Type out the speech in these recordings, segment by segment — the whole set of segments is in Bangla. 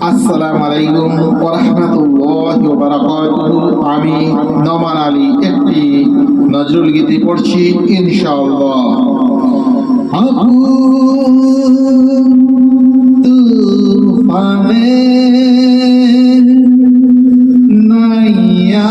আসসালামু আলাইকুম ওয়া রাহমাতুল্লাহি ওয়া বারাকাতুহু। আমি নোমান আলী একটি নজরুল গীতি পড়ছি ইনশাআল্লাহ। তুফানে নাইয়া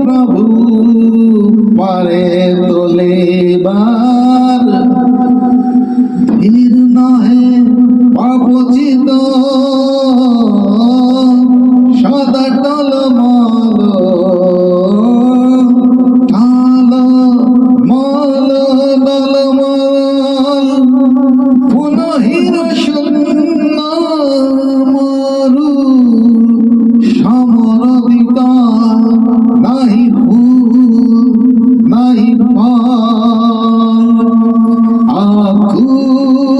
প্রভু পারে তোলে বার ধীর নহে পাপচিত সদা টলমল টালমল টলমল পুনহির শূন্য মরু সমরদিত নাহি ফুল নাহি ফল আকুল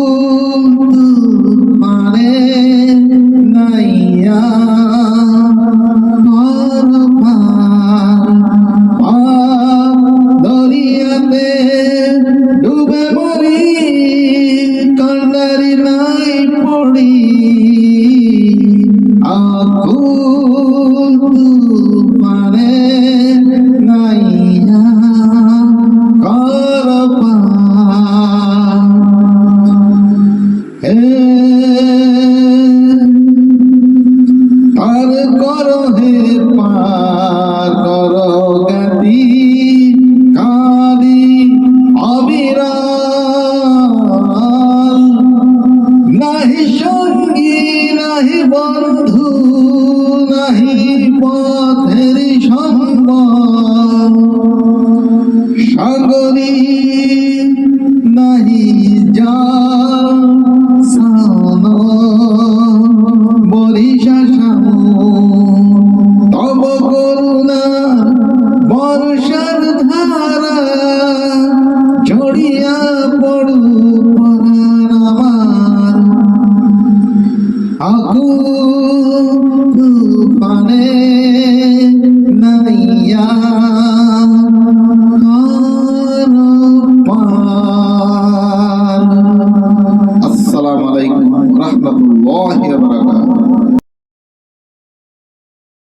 তুফানে নাইয়া দরিয়াতে ডুবে মরি কান্ডারি নাই পড়ি আকুল তুফানে নাইয়া পার করো হে পার করো গতি কালি অবিরাল নাহি সঙ্গী নাহি বন্ধু নাহি পথের সম্বল সাগরী নাহি জাল সান বরিশা তব করুণা বর্ষার ধারা ঝড়িয়া পড়ু পরাণ আমার আকুল তুফানে নাইয়া